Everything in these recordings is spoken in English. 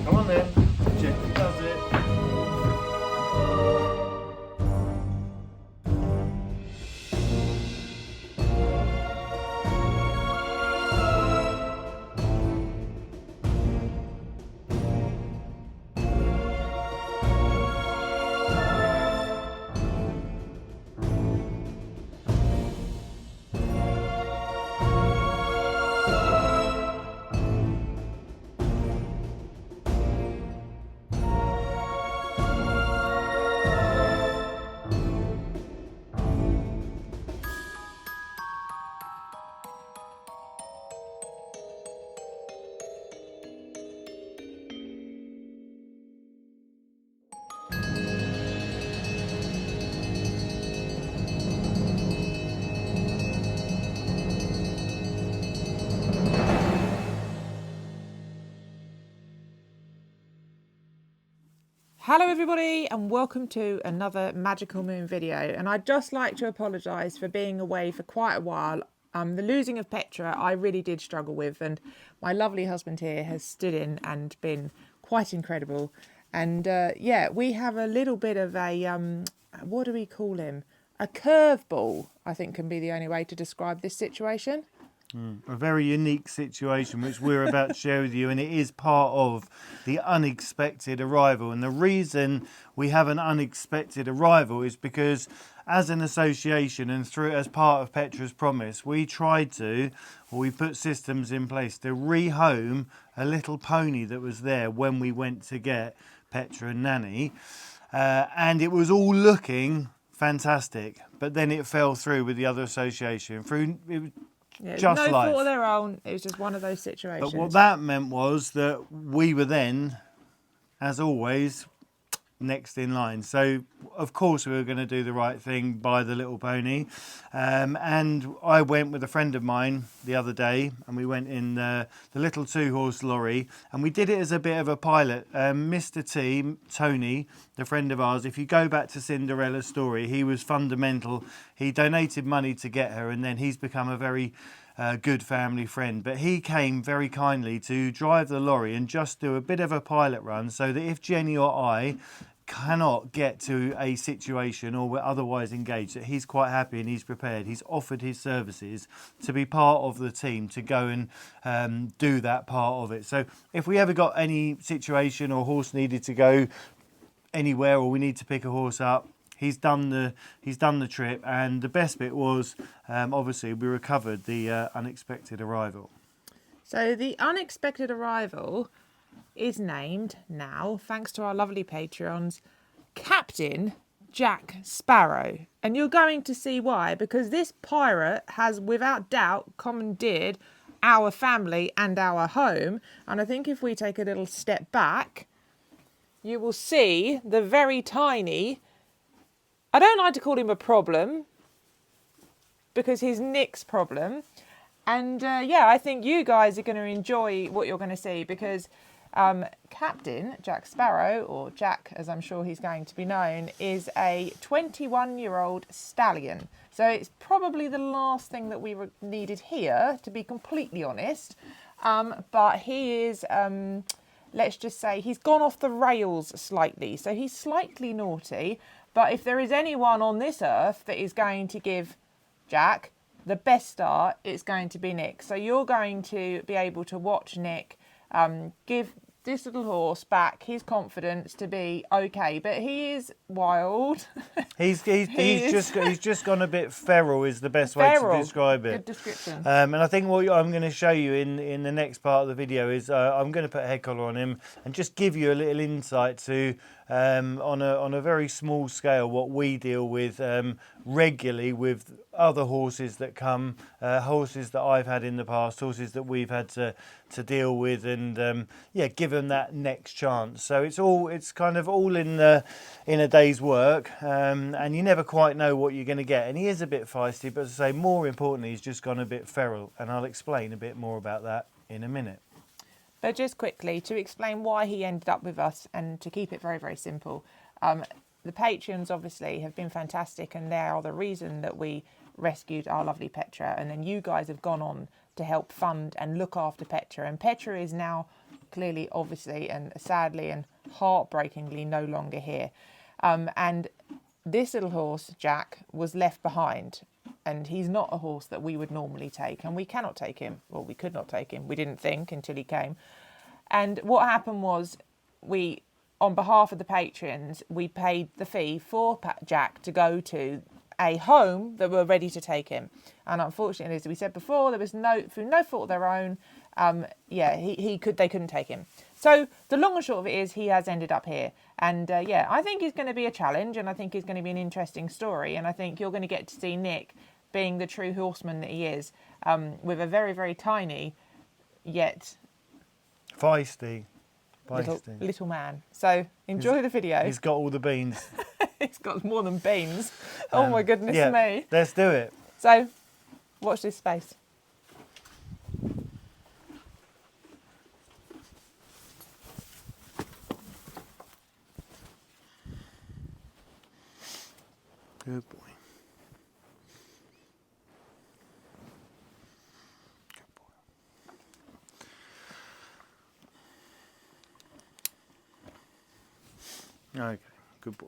Come on then, gently does it. Hello everybody and welcome to another Magical Moon video, and I'd just like to apologise for being away for quite a while. The losing of Petra I really did struggle with, and my lovely husband here has stood in and been quite incredible. And yeah, we have a little bit of a, what do we call him? A curveball, I think can be the only way to describe this situation. A very unique situation which we're about to share with you, and it is part of the unexpected arrival. And the reason we have an unexpected arrival is because as an association and through as part of Petra's Promise, we put systems in place to rehome a little pony that was there when we went to get Petra and Nanny, and it was all looking fantastic, but then it fell through with the other association Yeah, just no life. fault of their own. It was just one of those situations. But what that meant was that we were then, as always, next in line. So of course we were going to do the right thing by the little pony, and I went with a friend of mine the other day, and we went in the little 2-horse lorry, and we did it as a bit of a pilot. Mr. T, Tony, the friend of ours, if you go back to Cinderella's story, he was fundamental. He donated money to get her, and then he's become a very good family friend. But he came very kindly to drive the lorry and just do a bit of a pilot run, so that if Jenny or I cannot get to a situation or we're otherwise engaged, that he's quite happy and he's prepared. He's offered his services to be part of the team to go and do that part of it. So if we ever got any situation or horse needed to go anywhere, or we need to pick a horse up, he's done the trip. And the best bit was obviously we recovered the unexpected arrival. So the unexpected arrival is named now, thanks to our lovely Patreons, Captain Jack Sparrow. And you're going to see why, because this pirate has without doubt commandeered our family and our home. And I think if we take a little step back, you will see the very tiny, I don't like to call him a problem, because he's Nick's problem. And yeah, I think you guys are going to enjoy what you're going to see, because Captain Jack Sparrow, or Jack as I'm sure he's going to be known, is a 21-year-old stallion. So it's probably the last thing that we needed here, to be completely honest. But he is, let's just say, he's gone off the rails slightly. So he's slightly naughty. But if there is anyone on this earth that is going to give Jack the best start, it's going to be Nick. So you're going to be able to watch Nick give this little horse back his confidence to be okay. But he is wild. He's just gone a bit feral, is the best way to describe it. Good description. And I think what I'm going to show you in the next part of the video is I'm going to put a head collar on him and just give you a little insight to on a very small scale what we deal with regularly with other horses that come, horses that I've had in the past, horses that we've had to deal with, and yeah, give them that next chance. So it's kind of all in a day's work, and you never quite know what you're going to get. And he is a bit feisty, but as I say, more importantly, he's just gone a bit feral, and I'll explain a bit more about that in a minute. But just quickly, to explain why he ended up with us, and to keep it very, very simple, the Patreons obviously have been fantastic, and they are the reason that we rescued our lovely Petra. And then you guys have gone on to help fund and look after Petra. And Petra is now clearly, obviously, and sadly and heartbreakingly no longer here. And this little horse, Jack, was left behind. And he's not a horse that we would normally take, and we cannot take him. Well, we could not take him. We didn't think until he came. And what happened was, we, on behalf of the patrons, we paid the fee for Jack to go to a home that were ready to take him. And unfortunately, as we said before, there was through no fault of their own, they couldn't take him. So the long and short of it is, he has ended up here. And yeah, I think he's going to be a challenge, and I think he's going to be an interesting story. And I think you're going to get to see Nick being the true horseman that he is, with a very, very tiny, yet feisty little man. So enjoy the video. He's got all the beans. He's got more than beans. Oh my goodness me. Let's do it. So watch this space. Good boy. Good boy. Okay, good boy.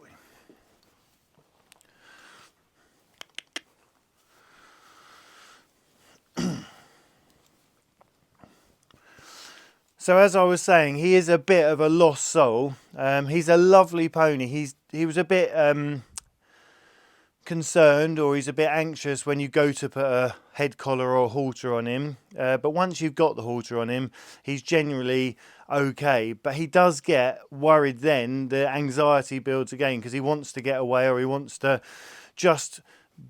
So as I was saying, he is a bit of a lost soul. He's a lovely pony. He was a bit concerned, or he's a bit anxious when you go to put a head collar or halter on him. But once you've got the halter on him, he's generally okay. But he does get worried then. The anxiety builds again because he wants to get away, or he wants to just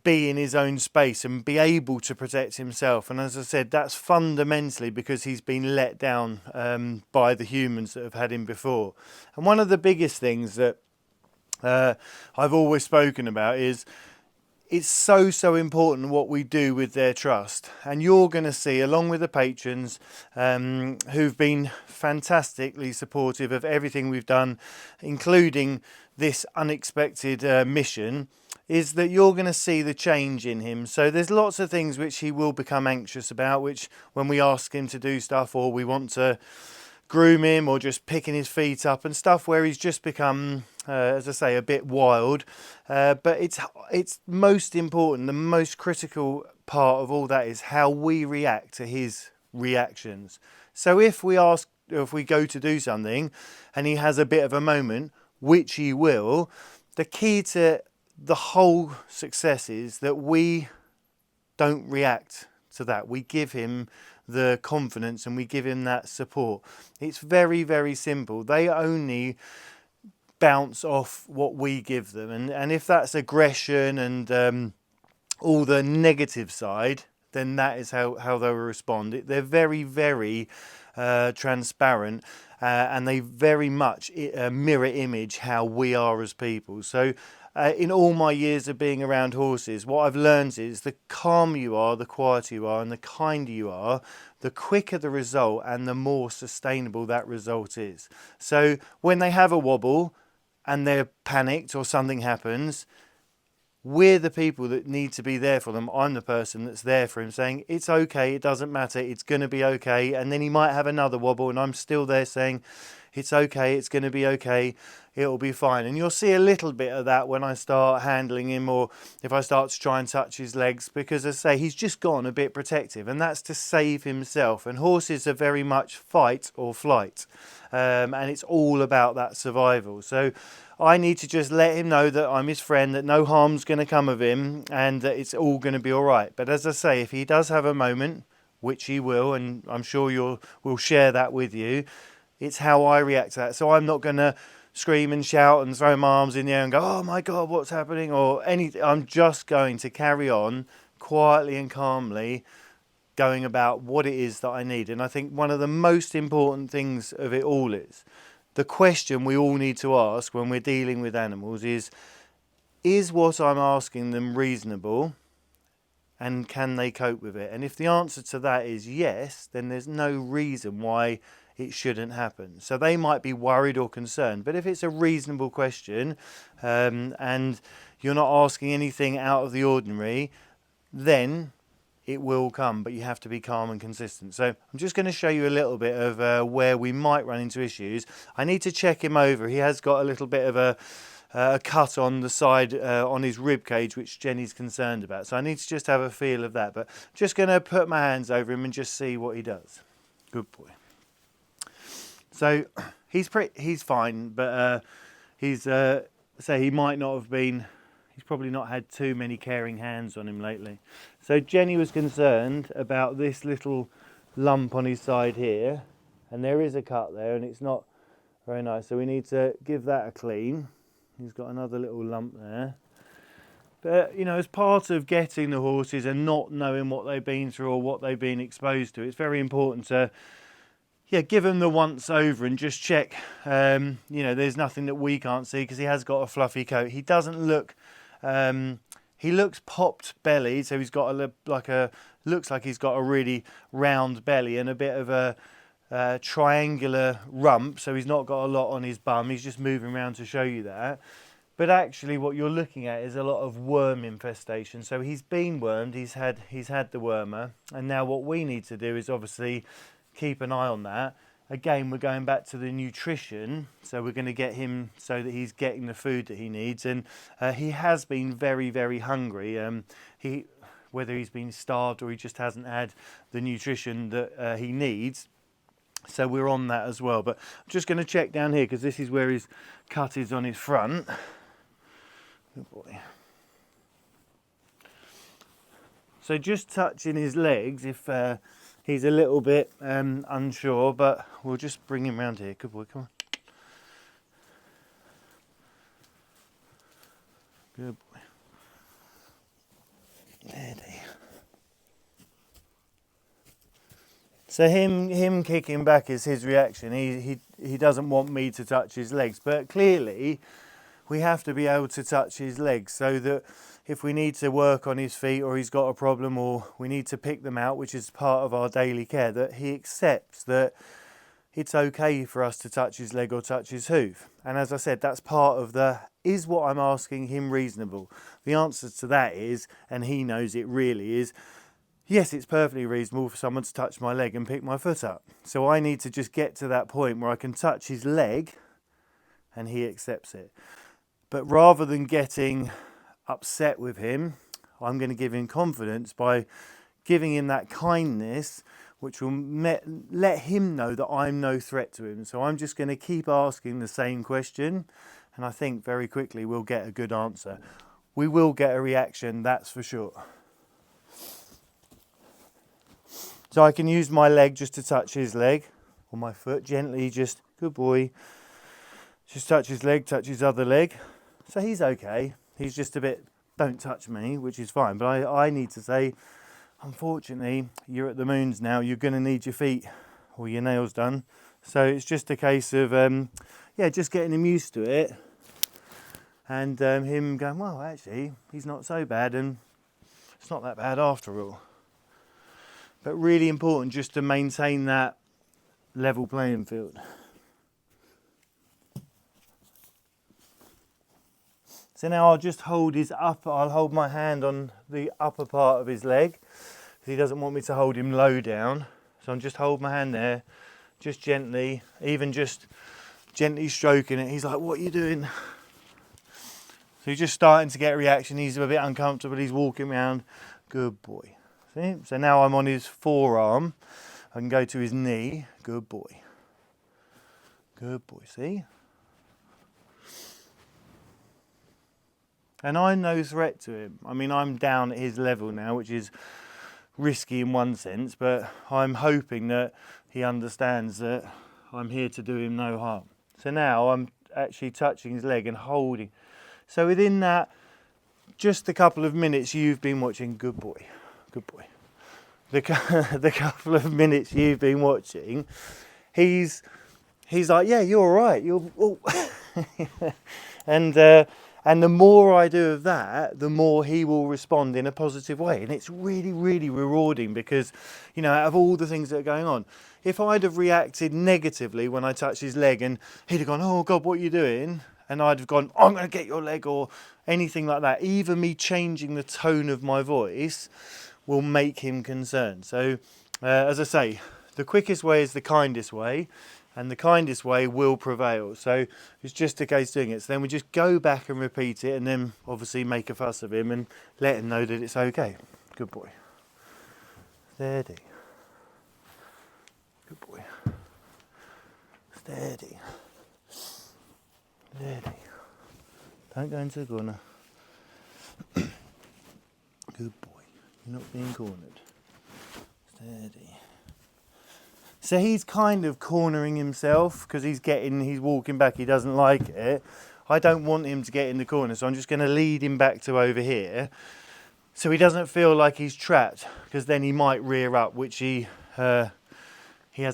be in his own space and be able to protect himself. And as I said, that's fundamentally because he's been let down by the humans that have had him before. And one of the biggest things that I've always spoken about is it's so important what we do with their trust. And you're going to see, along with the patrons who've been fantastically supportive of everything we've done, including this unexpected mission, is that you're going to see the change in him. So there's lots of things which he will become anxious about, which when we ask him to do stuff, or we want to groom him, or just picking his feet up and stuff, where he's just become as I say, a bit wild, but it's most important. The most critical part of all that is how we react to his reactions. So if we go to do something and he has a bit of a moment, which he will, the key to the whole success is that we don't react to that. We give him the confidence and we give him that support. It's very, very simple. They only bounce off what we give them, and if that's aggression and all the negative side, then that is how they will respond. They're very, very transparent, and they very much mirror image how we are as people. So in all my years of being around horses, what I've learned is the calmer you are, the quieter you are, and the kinder you are, the quicker the result and the more sustainable that result is. So when they have a wobble and they're panicked or something happens, we're the people that need to be there for them. I'm the person that's there for him, saying, it's okay, it doesn't matter, it's going to be okay. And then he might have another wobble and I'm still there saying, it's okay, it's going to be okay, it'll be fine. And you'll see a little bit of that when I start handling him, or if I start to try and touch his legs, because as I say, he's just gone a bit protective, and that's to save himself. And horses are very much fight or flight, and it's all about that survival. So I need to just let him know that I'm his friend, that no harm's going to come of him, and that it's all going to be all right. But as I say, if he does have a moment, which he will, and I'm sure we'll share that with you, it's how I react to that. So I'm not going to scream and shout and throw my arms in the air and go, oh my God, what's happening? Or anything. I'm just going to carry on quietly and calmly going about what it is that I need. And I think one of the most important things of it all is, the question we all need to ask when we're dealing with animals is what I'm asking them reasonable, and can they cope with it? And if the answer to that is yes, then there's no reason why it shouldn't happen. So they might be worried or concerned, but if it's a reasonable question and you're not asking anything out of the ordinary, then it will come, but you have to be calm and consistent. So I'm just going to show you a little bit of where we might run into issues. I need to check him over. He has got a little bit of a cut on the side on his rib cage, which Jenny's concerned about. So I need to just have a feel of that. But I'm just going to put my hands over him and just see what he does. Good boy. So he's fine, but he might not have been. He's probably not had too many caring hands on him lately. So Jenny was concerned about this little lump on his side here, and there is a cut there, and it's not very nice. So we need to give that a clean. He's got another little lump there. But, you know, as part of getting the horses and not knowing what they've been through or what they've been exposed to, it's very important to give him the once over and just check, there's nothing that we can't see, because he has got a fluffy coat. He doesn't look, he looks popped belly, so he's got looks like he's got a really round belly and a bit of a triangular rump, so he's not got a lot on his bum. He's just moving around to show you that. But actually what you're looking at is a lot of worm infestation. So he's been wormed, he's had the wormer, and now what we need to do is obviously keep an eye on that. Again, we're going back to the nutrition, so we're going to get him so that he's getting the food that he needs. And he has been very, very hungry. Whether he's been starved or he just hasn't had the nutrition that he needs. So we're on that as well. But I'm just going to check down here, because this is where his cut is on his front. Good boy. So just touching his legs, if he's a little bit unsure, but we'll just bring him round here. Good boy, come on. Good boy. Steady. So him kicking back is his reaction. He doesn't want me to touch his legs, but clearly we have to be able to touch his legs, so that if we need to work on his feet, or he's got a problem, or we need to pick them out, which is part of our daily care, that he accepts that it's okay for us to touch his leg or touch his hoof. And as I said, that's part of the, is what I'm asking him reasonable? The answer to that is, and he knows it really is, yes, it's perfectly reasonable for someone to touch my leg and pick my foot up. So I need to just get to that point where I can touch his leg and he accepts it. But rather than getting upset with him, I'm going to give him confidence by giving him that kindness, which will let him know that I'm no threat to him. So I'm just going to keep asking the same question, and I think very quickly we'll get a good answer. We will get a reaction, that's for sure. So I can use my leg just to touch his leg, or my foot, gently, just, good boy. Just touch his leg, touch his other leg. So he's okay. He's just a bit, don't touch me, which is fine. But I need to say, unfortunately, you're at the moons now. You're going to need your feet or your nails done. So it's just a case of, just getting him used to it. And him going, well, actually, he's not so bad. And it's not that bad after all. But really important just to maintain that level playing field. So now I'll just hold I'll hold my hand on the upper part of his leg, because he doesn't want me to hold him low down. So I'm just hold my hand there, just gently, even just gently stroking it. He's like, what are you doing? So he's just starting to get a reaction. He's a bit uncomfortable. He's walking around. Good boy. See? So now I'm on his forearm. I can go to his knee. Good boy. Good boy. See? And I'm no threat to him. I mean, I'm down at his level now, which is risky in one sense, but I'm hoping that he understands that I'm here to do him no harm. So now I'm actually touching his leg and holding. So within that, just a couple of minutes you've been watching, good boy, good boy. The couple of minutes you've been watching, he's like, yeah, you're all right. You're, oh. And the more I do of that, the more he will respond in a positive way. And it's really, really rewarding because, out of all the things that are going on, if I'd have reacted negatively when I touched his leg and he'd have gone, oh God, what are you doing? And I'd have gone, I'm going to get your leg, or anything like that. Even me changing the tone of my voice will make him concerned. So, as I say, the quickest way is the kindest way. And the kindest way will prevail. So it's just a case of doing it. So then we just go back and repeat it, and then obviously make a fuss of him and let him know that it's okay. Good boy. Steady. Good boy. Steady. Steady. Don't go into the corner. Good boy. You're not being cornered. Steady. So he's kind of cornering himself because he's walking back, he doesn't like it. I don't want him to get in the corner, so I'm just going to lead him back to over here so he doesn't feel like he's trapped, because then he might rear up, which he has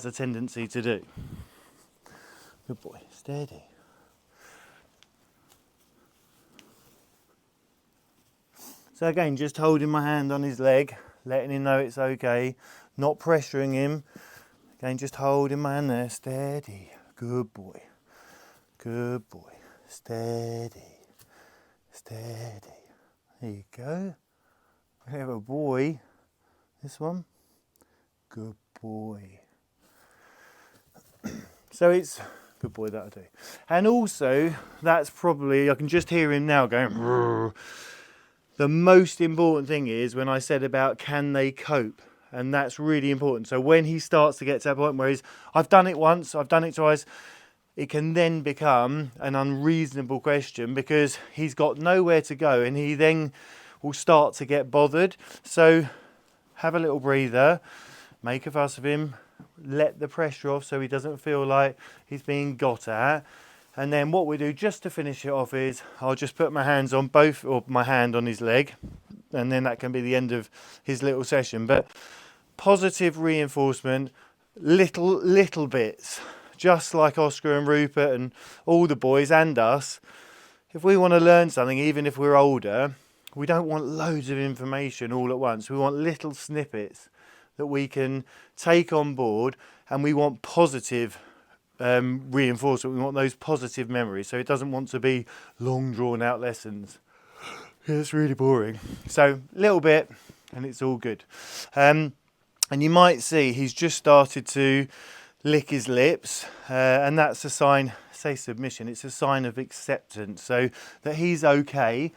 a tendency to do. Good boy, steady. So again, just holding my hand on his leg, letting him know it's okay, not pressuring him. Again, just holding my hand there, steady, good boy, steady, steady. There you go. We have a boy, this one, good boy. So it's, good boy, that'll do. And also, that's probably, I can just hear him now going, rrr. The most important thing is when I said about can they cope? And that's really important. So when he starts to get to that point where I've done it once, I've done it twice, it can then become an unreasonable question because he's got nowhere to go and he then will start to get bothered. So have a little breather, make a fuss of him, let the pressure off so he doesn't feel like he's being got at. And then what we do just to finish it off is I'll just put my hands on both, or my hand on his leg, and then that can be the end of his little session. But positive reinforcement, little bits, just like Oscar and Rupert and all the boys and us. if we want to learn something, even if we're older, we don't want loads of information all at once. We want little snippets that we can take on board, and we want positive reinforcement. We want those positive memories. So it doesn't want to be long drawn out lessons. It's really boring. So a little bit and it's all good. And you might see he's just started to lick his lips, and that's a sign, say submission, it's a sign of acceptance, so that he's okay.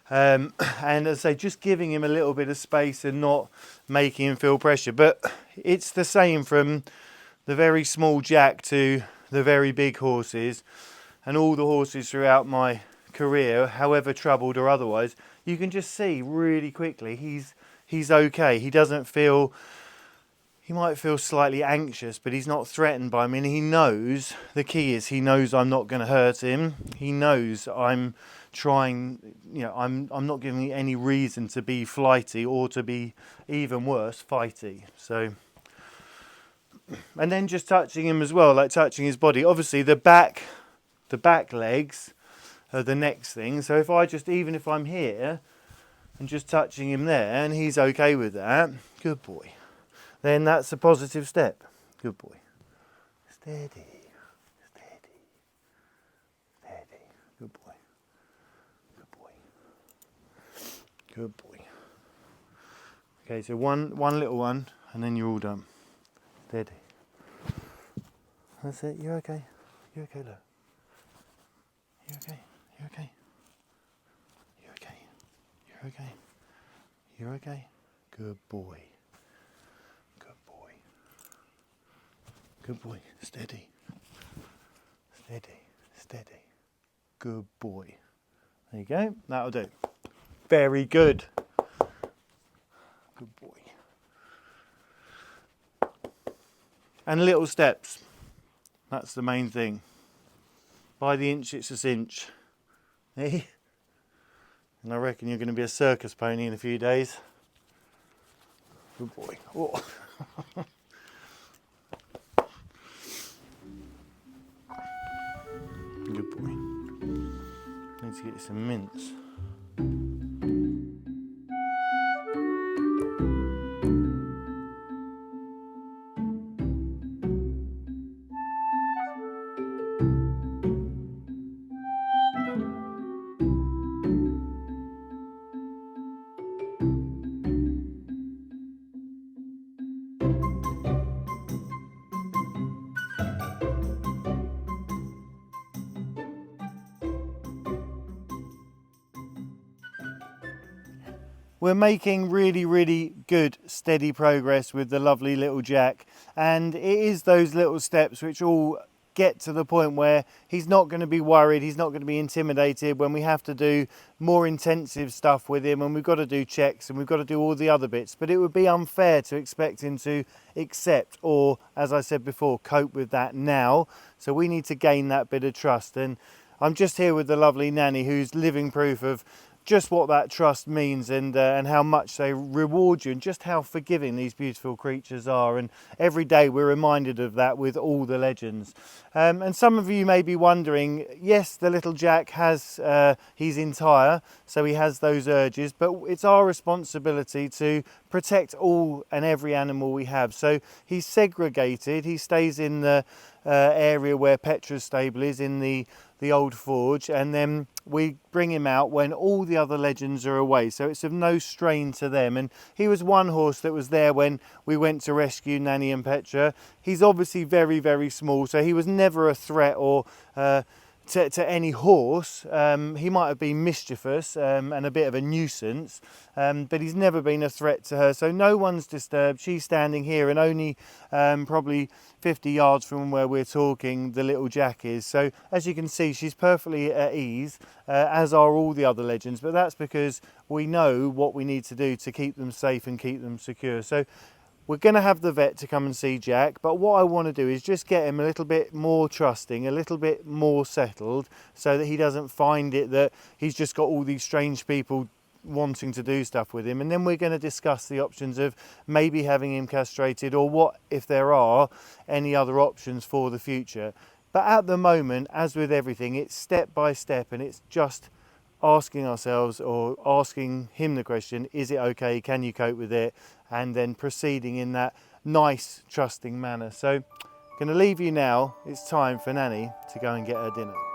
And as I say, just giving him a little bit of space and not making him feel pressure. But it's the same from the very small Jack to the very big horses, and all the horses throughout my career, however troubled or otherwise. You can just see really quickly he's okay. He doesn't feel, he might feel slightly anxious, but he's not threatened by me, and he knows, the key is he knows I'm not going to hurt him. He knows I'm trying, you know, I'm not giving any reason to be flighty or to be, even worse, fighty. So, and then just touching him as well, like touching his body. Obviously the back legs are the next thing. So if I just, even if I'm here and just touching him there and he's okay with that, good boy, then that's a positive step. Good boy. Steady, steady, steady. Good boy. Good boy. Good boy. Okay, so one little one and then you're all done. Steady. That's it. You're okay. You're okay, look. You're okay. You're okay. You're okay. You're okay. You're okay. Good boy. Good boy. Good boy. Steady. Steady. Steady. Good boy. There you go. That'll do. Very good. Good boy. And little steps. That's the main thing. By the inch, it's a cinch. Eh? And I reckon you're going to be a circus pony in a few days. Good boy. Oh. Good boy. Need to get you some mints. We're making really good steady progress with the lovely little Jack, and it is those little steps which all get to the point where he's not going to be worried, he's not going to be intimidated when we have to do more intensive stuff with him, and we've got to do checks and we've got to do all the other bits. But it would be unfair to expect him to accept or, as I said before, cope with that now. So we need to gain that bit of trust, and I'm just here with the lovely Nanny, who's living proof of just what that trust means, and how much they reward you, and just how forgiving these beautiful creatures are. And every day we're reminded of that with all the legends. And some of you may be wondering, yes, the little Jack has, he's entire, so he has those urges, but it's our responsibility to protect all and every animal we have. So he's segregated, he stays in the area where Petra's stable is, in the old forge, and then we bring him out when all the other legends are away, so it's of no strain to them. And he was one horse that was there when we went to rescue Nanny and Petra. He's obviously very small, so he was never a threat or to any horse. He might have been mischievous and a bit of a nuisance, but he's never been a threat to her, so no one's disturbed. She's standing here, and only probably 50 yards from where we're talking the little Jack is. So as you can see, she's perfectly at ease, as are all the other legends, but that's because we know what we need to do to keep them safe and keep them secure. So we're going to have the vet to come and see Jack, but what I want to do is just get him a little bit more trusting, a little bit more settled, so that he doesn't find it that he's just got all these strange people wanting to do stuff with him. And then we're going to discuss the options of maybe having him castrated, or what if there are any other options for the future. But at the moment, as with everything, it's step by step, and it's just asking ourselves or asking him the question, is it okay? Can you cope with it? And then proceeding in that nice, trusting manner. So I'm going to leave you now. It's time for Nanny to go and get her dinner.